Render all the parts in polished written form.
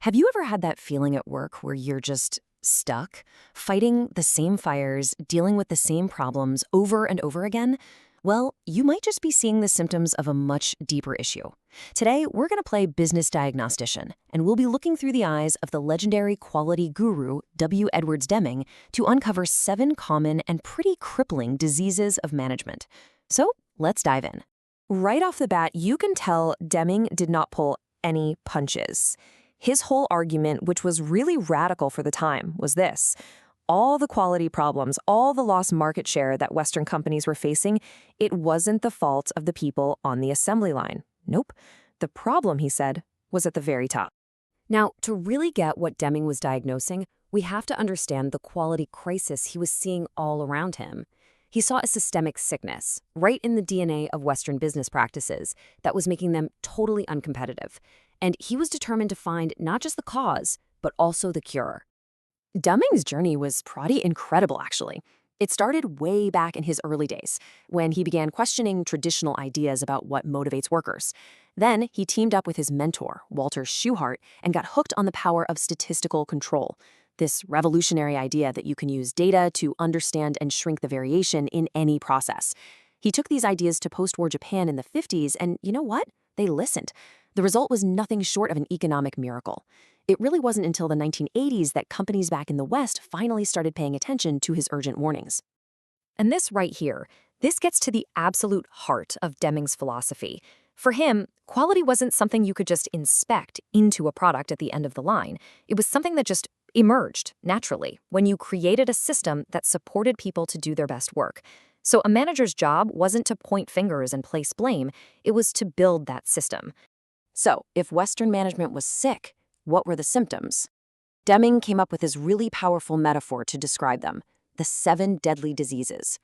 Have you ever had that feeling at work where you're just stuck, fighting the same fires, dealing with the same problems over and over again? Well, you might just be seeing the symptoms of a much deeper issue. Today, we're going to play business diagnostician, and we'll be looking through the eyes of the legendary quality guru, W. Edwards Deming, to uncover 7 common and pretty crippling diseases of management. So, let's dive in. Right off the bat, you can tell Deming did not pull any punches. His whole argument, which was really radical for the time, was this. All the quality problems, all the lost market share that Western companies were facing, it wasn't the fault of the people on the assembly line. Nope. The problem, he said, was at the very top. Now, to really get what Deming was diagnosing, we have to understand the quality crisis he was seeing all around him. He saw a systemic sickness, right in the DNA of Western business practices, that was making them totally uncompetitive. And he was determined to find not just the cause, but also the cure. Deming's journey was pretty incredible, actually. It started way back in his early days, when he began questioning traditional ideas about what motivates workers. Then he teamed up with his mentor, Walter Shewhart, and got hooked on the power of statistical control, this revolutionary idea that you can use data to understand and shrink the variation in any process. He took these ideas to post-war Japan in the 50s, and you know what? They listened. The result was nothing short of an economic miracle. It really wasn't until the 1980s that companies back in the West finally started paying attention to his urgent warnings. And this right here, this gets to the absolute heart of Deming's philosophy. For him, quality wasn't something you could just inspect into a product at the end of the line. It was something that just emerged naturally when you created a system that supported people to do their best work. So a manager's job wasn't to point fingers and place blame, it was to build that system. So, if Western management was sick, what were the symptoms? Deming came up with this really powerful metaphor to describe them, the 7 deadly diseases.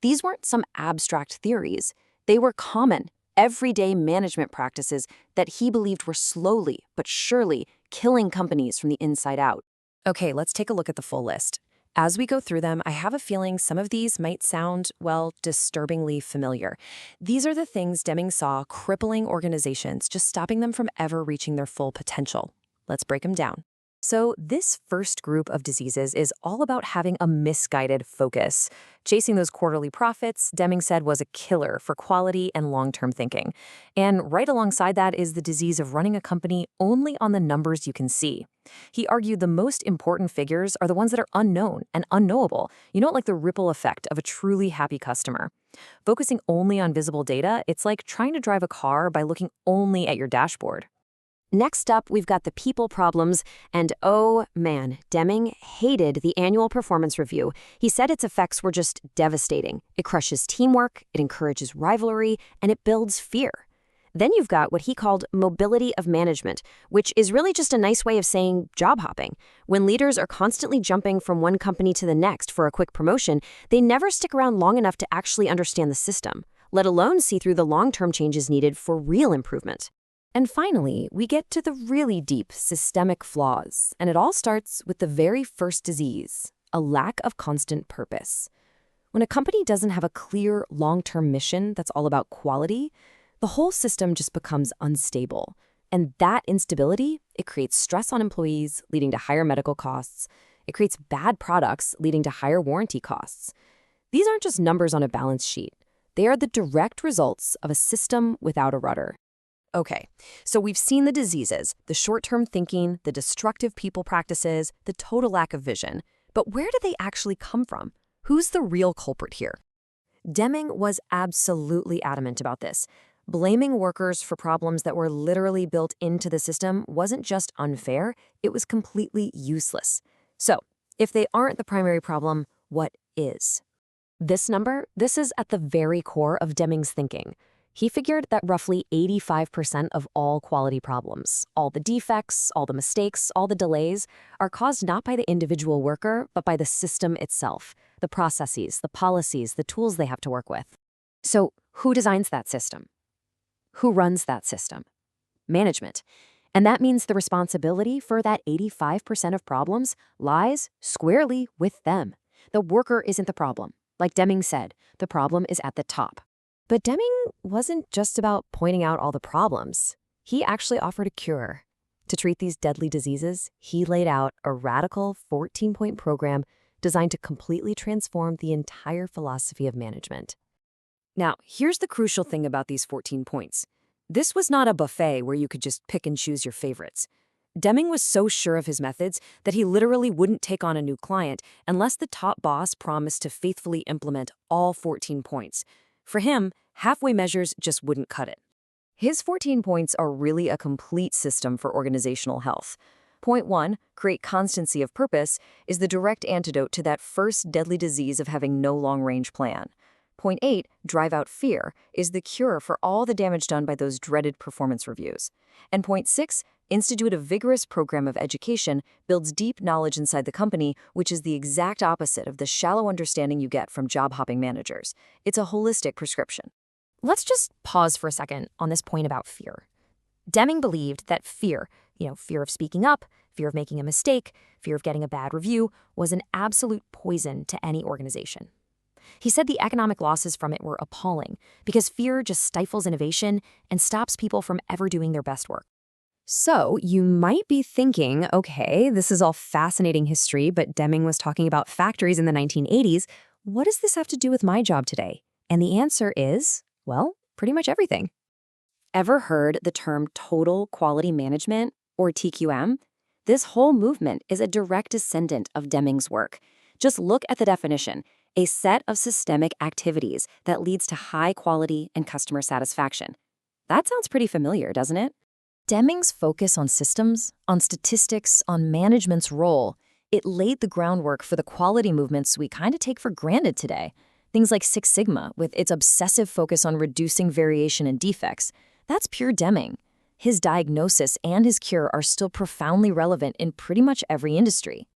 These weren't some abstract theories. They were common, everyday management practices that he believed were slowly but surely killing companies from the inside out. Okay, let's take a look at the full list. As we go through them, I have a feeling some of these might sound, well, disturbingly familiar. These are the things Deming saw crippling organizations, just stopping them from ever reaching their full potential. Let's break them down. So this first group of diseases is all about having a misguided focus. Chasing those quarterly profits, Deming said, was a killer for quality and long-term thinking. And right alongside that is the disease of running a company only on the numbers you can see. He argued the most important figures are the ones that are unknown and unknowable, like the ripple effect of a truly happy customer. Focusing only on visible data, it's like trying to drive a car by looking only at your dashboard. Next up, we've got the people problems, and oh man, Deming hated the annual performance review. He said its effects were just devastating. It crushes teamwork, it encourages rivalry, and it builds fear. Then you've got what he called mobility of management, which is really just a nice way of saying job hopping. When leaders are constantly jumping from one company to the next for a quick promotion, they never stick around long enough to actually understand the system, let alone see through the long-term changes needed for real improvement. And finally, we get to the really deep systemic flaws, and it all starts with the very first disease, a lack of constant purpose. When a company doesn't have a clear long-term mission that's all about quality, the whole system just becomes unstable. And that instability, it creates stress on employees, leading to higher medical costs. It creates bad products, leading to higher warranty costs. These aren't just numbers on a balance sheet. They are the direct results of a system without a rudder. Okay, so we've seen the diseases, the short-term thinking, the destructive people practices, the total lack of vision. But where do they actually come from? Who's the real culprit here? Deming was absolutely adamant about this. Blaming workers for problems that were literally built into the system wasn't just unfair, it was completely useless. So, if they aren't the primary problem, what is? This number, this is at the very core of Deming's thinking. He figured that roughly 85% of all quality problems, all the defects, all the mistakes, all the delays, are caused not by the individual worker, but by the system itself, the processes, the policies, the tools they have to work with. So, who designs that system? Who runs that system? Management. And that means the responsibility for that 85% of problems lies squarely with them. The worker isn't the problem. Like Deming said, the problem is at the top. But Deming wasn't just about pointing out all the problems. He actually offered a cure. To treat these deadly diseases, he laid out a radical 14-point program designed to completely transform the entire philosophy of management. Now, here's the crucial thing about these 14 points. This was not a buffet where you could just pick and choose your favorites. Deming was so sure of his methods that he literally wouldn't take on a new client unless the top boss promised to faithfully implement all 14 points. For him, halfway measures just wouldn't cut it. His 14 points are really a complete system for organizational health. Point 1, create constancy of purpose, is the direct antidote to that first deadly disease of having no long-range plan. Point 8, drive out fear, is the cure for all the damage done by those dreaded performance reviews. And point 6, institute a vigorous program of education, builds deep knowledge inside the company, which is the exact opposite of the shallow understanding you get from job-hopping managers. It's a holistic prescription. Let's just pause for a second on this point about fear. Deming believed that fear, fear of speaking up, fear of making a mistake, fear of getting a bad review, was an absolute poison to any organization. He said the economic losses from it were appalling because fear just stifles innovation and stops people from ever doing their best work. So you might be thinking, okay, this is all fascinating history, but Deming was talking about factories in the 1980s. What does this have to do with my job today? And the answer is, well, pretty much everything. Ever heard the term total quality management, or TQM? This whole movement is a direct descendant of Deming's work. Just look at the definition: a set of systemic activities that leads to high quality and customer satisfaction. That sounds pretty familiar, doesn't it? Deming's focus on systems, on statistics, on management's role, it laid the groundwork for the quality movements we kind of take for granted today. Things like Six Sigma, with its obsessive focus on reducing variation and defects. That's pure Deming. His diagnosis and his cure are still profoundly relevant in pretty much every industry.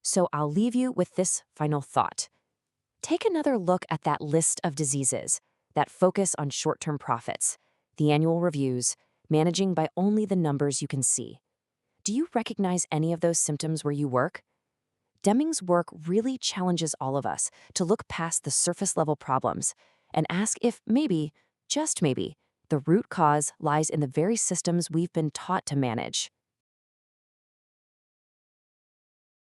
So I'll leave you with this final thought. Take another look at that list of diseases, that focus on short-term profits, the annual reviews, managing by only the numbers you can see. Do you recognize any of those symptoms where you work? Deming's work really challenges all of us to look past the surface-level problems and ask if maybe, just maybe, the root cause lies in the very systems we've been taught to manage.